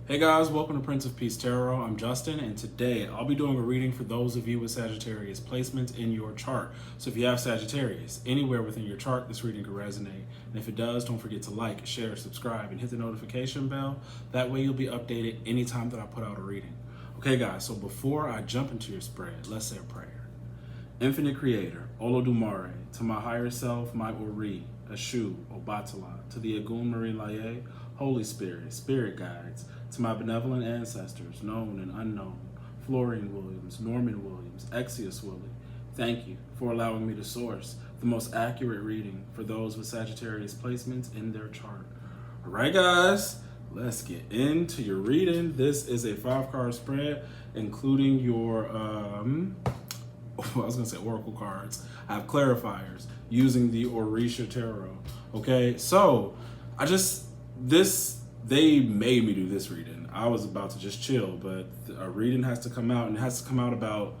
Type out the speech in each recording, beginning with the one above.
Hey guys, welcome to Prince of Peace Tarot. I'm Justin, and today I'll be doing a reading for those of you with Sagittarius placement in your chart. So if you have Sagittarius anywhere within your chart, this reading could resonate. And if it does, don't forget to like, share, subscribe, and hit the notification bell. That way you'll be updated anytime that I put out a reading. Okay guys, so before I jump into your spread, let's say a prayer. Infinite Creator, Olodumare, to my higher self, my Ori, Eshu, Obatala, to the Agun Marine Laye, Holy Spirit, Spirit Guides, to my benevolent ancestors, known and unknown, Florian Williams, Norman Williams, Exius Willie, thank you for allowing me to source the most accurate reading for those with Sagittarius placements in their chart. All right, guys, let's get into your reading. This is a 5-card spread, including your, I was gonna say oracle cards. I have clarifiers using the Orisha Tarot. Okay, so they made me do this reading. I was about to just chill, but a reading has to come out, and it has to come out about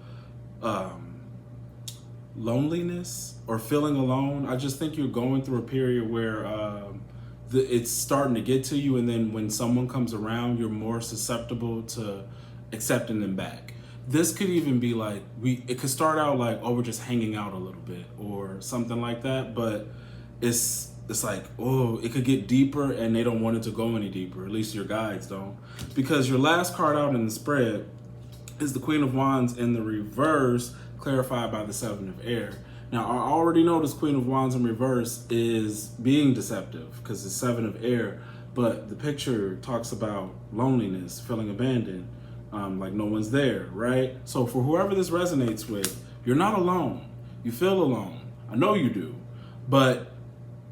loneliness or feeling alone. I just think you're going through a period where it's starting to get to you, and then when someone comes around, you're more susceptible to accepting them back. This could even be like, it could start out like, oh, we're just hanging out a little bit or something like that, but it's like, oh, it could get deeper, and they don't want it to go any deeper. At least your guides don't. Because your last card out in the spread is the Queen of Wands in the reverse, clarified by the Seven of Air. Now, I already know this Queen of Wands in reverse is being deceptive because it's Seven of Air, but the picture talks about loneliness, feeling abandoned, like no one's there, right? So for whoever this resonates with, you're not alone. You feel alone. I know you do, but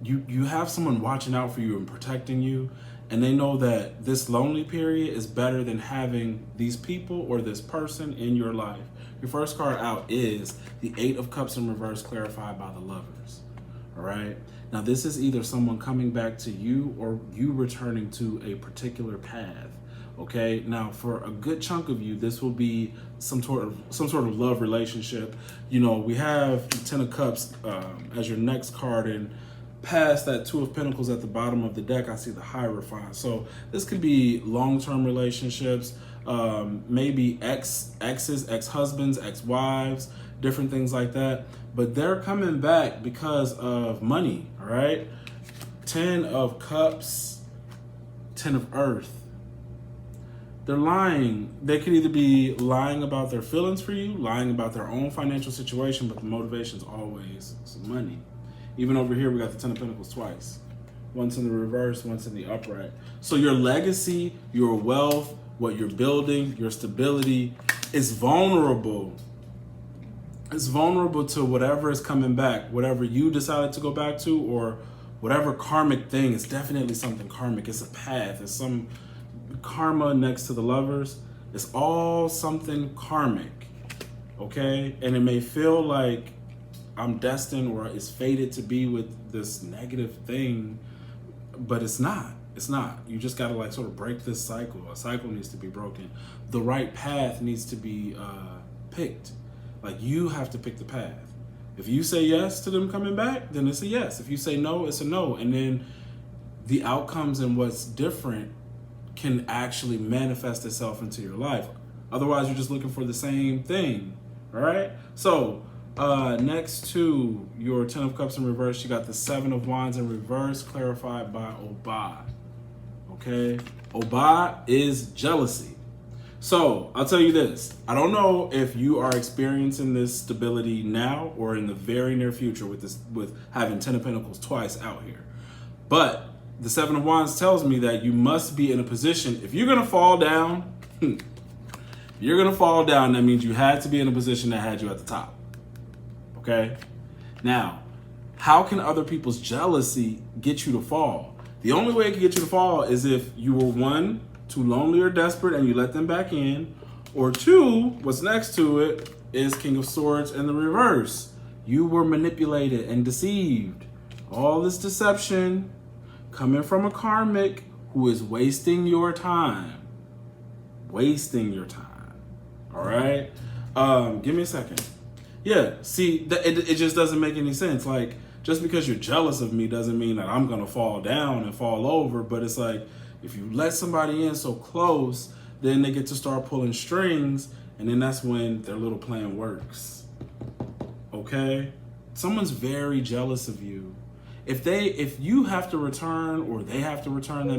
you have someone watching out for you and protecting you, and they know that this lonely period is better than having these people or this person in your life. Your first card out is the Eight of Cups in reverse, clarified by the Lovers. All right. Now this is either someone coming back to you or you returning to a particular path. Okay. Now for a good chunk of you, this will be some sort of love relationship. You know, we have the Ten of Cups as your next card, and past that Two of Pentacles at the bottom of the deck, I see the Hierophant. So this could be long-term relationships, maybe exes, ex-husbands, ex-wives, different things like that. But they're coming back because of money, all right? 10 of Cups, 10 of Earth. They're lying. They could either be lying about their feelings for you, lying about their own financial situation, but the motivation is always some money. Even over here, we got the Ten of Pentacles twice. Once in the reverse, once in the upright. So your legacy, your wealth, what you're building, your stability is vulnerable. It's vulnerable to whatever is coming back, whatever you decided to go back to, or whatever karmic thing. It's definitely something karmic. It's a path. It's some karma next to the Lovers. It's all something karmic, okay? And it may feel like I'm destined or it's fated to be with this negative thing, but it's not. It's not. You just got to like sort of break this cycle. A cycle needs to be broken. The right path needs to be picked. Like you have to pick the path. If you say yes to them coming back, then it's a yes. If you say no, it's a no. And then the outcomes and what's different can actually manifest itself into your life. Otherwise, you're just looking for the same thing. All right? So next to your Ten of Cups in reverse, you got the Seven of Wands in reverse, clarified by Oba. Okay? Oba is jealousy. So I'll tell you this. I don't know if you are experiencing this stability now or in the very near future with having Ten of Pentacles twice out here. But the Seven of Wands tells me that you must be in a position, if you're going to fall down, that means you had to be in a position that had you at the top. Okay. Now, how can other people's jealousy get you to fall? The only way it can get you to fall is if you were 1, too lonely or desperate and you let them back in, or 2, what's next to it is King of Swords in the reverse. You were manipulated and deceived. All this deception coming from a karmic who is wasting your time. Wasting your time. All right. Give me a second. Yeah, see, it just doesn't make any sense. Like, just because you're jealous of me doesn't mean that I'm going to fall down and fall over. But it's like, If you let somebody in so close, then they get to start pulling strings, and then that's when their little plan works. Okay? Someone's very jealous of you. If you have to return or they have to return,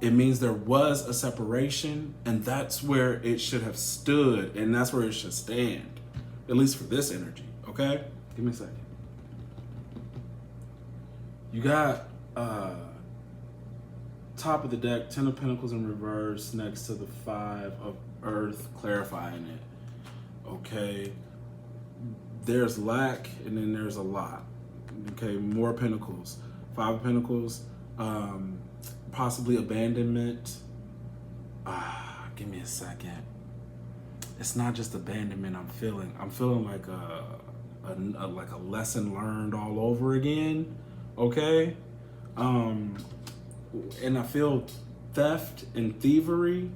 it means there was a separation, and that's where it should have stood, and that's where it should stand. At least for this energy, okay? Give me a second. You got top of the deck, 10 of Pentacles in reverse next to the 5 of Earth, clarifying it. Okay. There's lack and then there's a lot. Okay, more Pentacles. 5 of Pentacles, possibly abandonment. Give me a second. It's not just abandonment I'm feeling. I'm feeling like a lesson learned all over again. Okay? And I feel theft and thievery.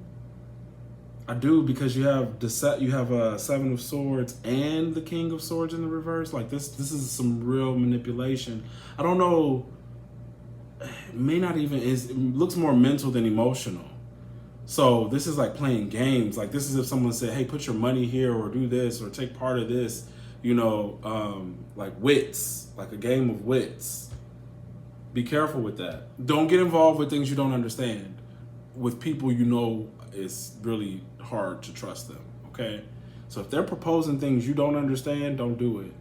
I do, because you have a 7 of Swords and the King of Swords in the reverse. Like this is some real manipulation. I don't know. It may not even it looks more mental than emotional. So this is like playing games. Like this is if someone said, "Hey, put your money here, or do this, or take part of this." You know, like wits, like a game of wits. Be careful with that. Don't get involved with things you don't understand. With people you know it's really hard to trust them, okay? So if they're proposing things you don't understand, don't do it.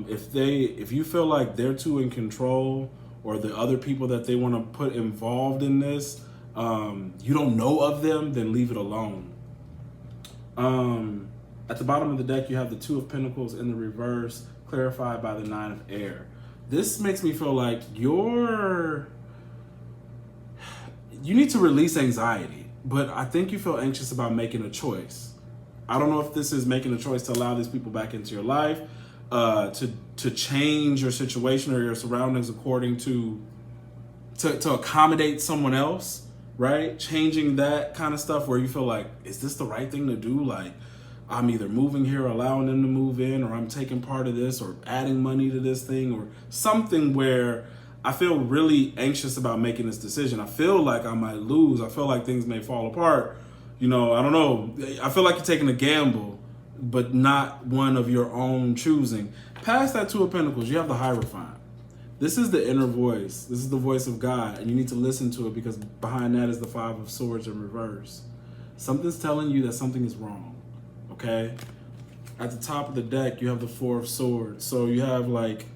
If you feel like they're too in control, or the other people that they want to put involved in this, you don't know of them, then leave it alone. At the bottom of the deck, you have the 2 of Pentacles in the reverse, clarified by the 9 of Air. This makes me feel like you need to release anxiety, but I think you feel anxious about making a choice. I don't know if this is making a choice to allow these people back into your life, to change your situation or your surroundings according to accommodate someone else, right? Changing that kind of stuff where you feel like, is this the right thing to do? Like, I'm either moving here, allowing them to move in, or I'm taking part of this, or adding money to this thing, or something where I feel really anxious about making this decision. I feel like I might lose. I feel like things may fall apart. You know, I don't know. I feel like you're taking a gamble, but not one of your own choosing. Past that 2 of Pentacles, you have the Hierophant. This is the inner voice. This is the voice of God, and you need to listen to it, because behind that is the 5 of Swords in reverse. Something's telling you that something is wrong. Okay, at the top of the deck, you have the 4 of Swords. So you have like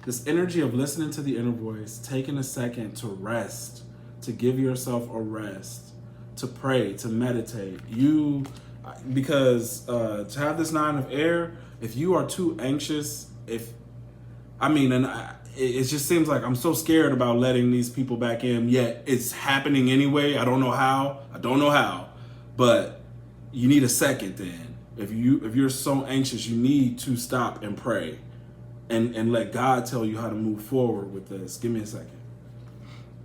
this energy of listening to the inner voice, taking a second to rest, to give yourself a rest, to pray, to meditate. Because to have this 9 of Air, if you are too anxious, it just seems like I'm so scared about letting these people back in, yet it's happening anyway. I don't know how, but you need a second then. If you're so anxious, you need to stop and pray and let God tell you how to move forward with this. Give me a second.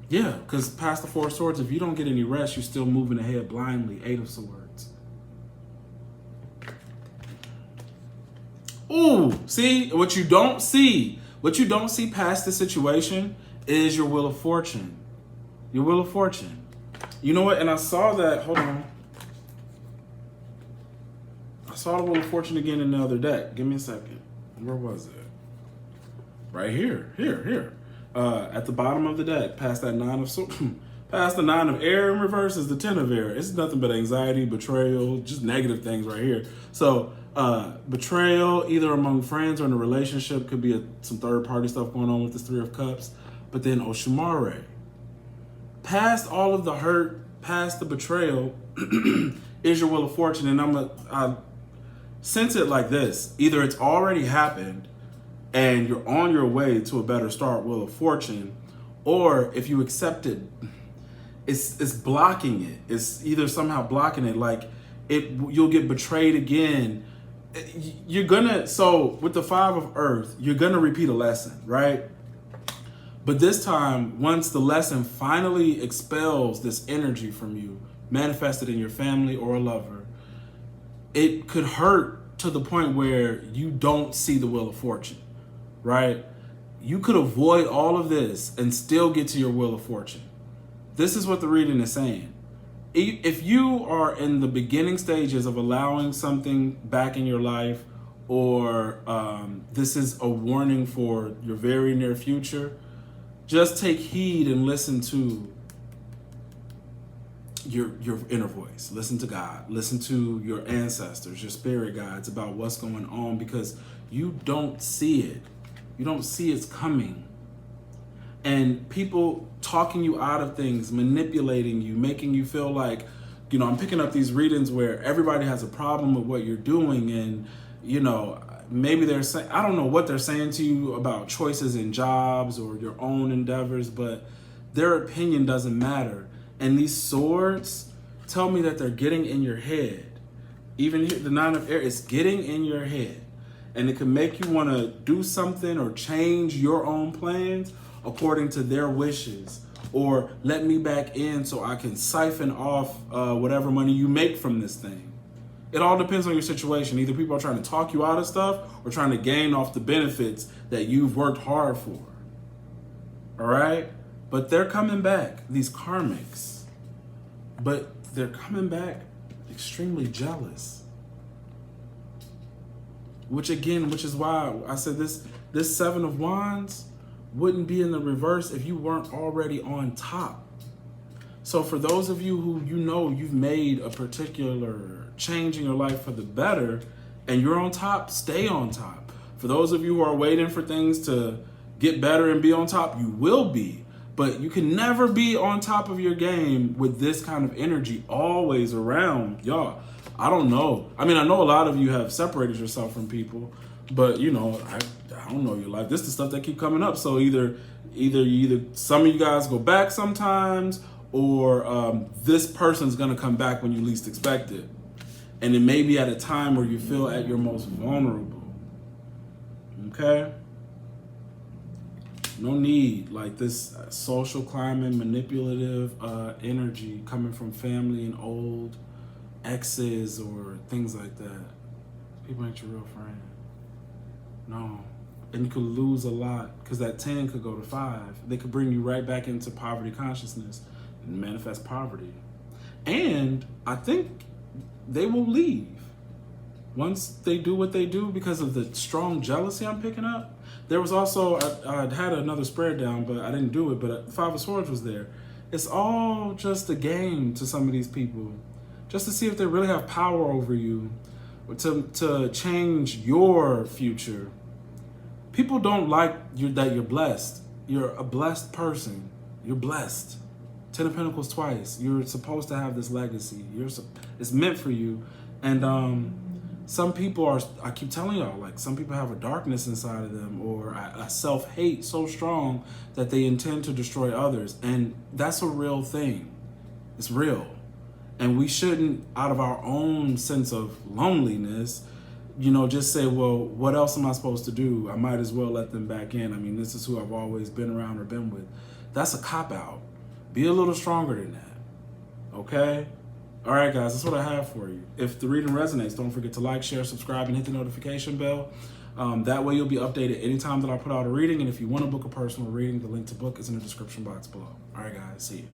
Yeah, because past the 4 of Swords, if you don't get any rest, you're still moving ahead blindly. 8 of Swords. Ooh, see, what you don't see past the situation is your Wheel of Fortune. Your Wheel of Fortune. You know what? And I saw that, hold on. I saw the Wheel of Fortune again in the other deck. Give me a second. Where was it? Right here. At the bottom of the deck, past that 9 of Swords, past the 9 of Air in reverse is the 10 of Air. It's nothing but anxiety, betrayal, just negative things right here. So betrayal, either among friends or in a relationship, could be some third party stuff going on with this 3 of Cups. But then Oshimare, past all of the hurt, past the betrayal, is your Wheel of Fortune. And I sense it like this: either it's already happened and you're on your way to a better start, Wheel of Fortune, or if you accept it, it's blocking it. It's either somehow blocking it, like you'll get betrayed again. So with the 5 of Earth, you're gonna repeat a lesson, right? But this time, once the lesson finally expels this energy from you, manifested in your family or a lover, it could hurt to the point where you don't see the Wheel of Fortune, right? You could avoid all of this and still get to your Wheel of Fortune. this is what the reading is saying. If you are in the beginning stages of allowing something back in your life, or this is a warning for your very near future, just take heed and listen to your inner voice. Listen to God. Listen to your ancestors, your spirit guides about what's going on, because you don't see it. You don't see it's coming. And people talking you out of things, manipulating you, making you feel like, you know, I'm picking up these readings where everybody has a problem with what you're doing, and, you know, maybe they're saying, I don't know what they're saying to you about choices in jobs or your own endeavors, but their opinion doesn't matter. And these swords tell me that they're getting in your head. Even here, the Nine of Air is getting in your head. And it can make you want to do something or change your own plans according to their wishes, or let me back in so I can siphon off whatever money you make from this thing. It all depends on your situation. Either people are trying to talk you out of stuff or trying to gain off the benefits that you've worked hard for. All right? But they're coming back, these karmics. But they're coming back extremely jealous. Which is why I said this Seven of Wands wouldn't be in the reverse if you weren't already on top. So for those of you who, you know, you've made a particular change in your life for the better and you're on top, stay on top. For those of you who are waiting for things to get better and be on top, you will be. But you can never be on top of your game with this kind of energy always around. Y'all, I don't know. I mean, I know a lot of you have separated yourself from people, but you know, I don't know your life. This is the stuff that keep coming up. So either some of you guys go back sometimes, or this person's gonna come back when you least expect it. And it may be at a time where you feel at your most vulnerable. Okay? No need, like this social climate, manipulative energy coming from family and old exes or things like that. People ain't your real friend. No. And you could lose a lot, because that 10 could go to 5. They could bring you right back into poverty consciousness and manifest poverty. And I think they will leave once they do what they do, because of the strong jealousy I'm picking up. There was also, I had another spread down, but I didn't do it, but Five of Swords was there. It's all just a game to some of these people, just to see if they really have power over you, or to change your future. People don't like that you're blessed. You're a blessed person. You're blessed. 10 of Pentacles twice. You're supposed to have this legacy. It's meant for you. And some people are, I keep telling y'all, like some people have a darkness inside of them, or a self-hate so strong that they intend to destroy others. And that's a real thing. It's real. And we shouldn't, out of our own sense of loneliness, you know, just say, well, what else am I supposed to do? I might as well let them back in. I mean, this is who I've always been around or been with. That's a cop-out. Be a little stronger than that, okay? All right, guys, that's what I have for you. If the reading resonates, don't forget to like, share, subscribe, and hit the notification bell. That way you'll be updated anytime that I put out a reading. And if you want to book a personal reading, the link to book is in the description box below. All right, guys, see you.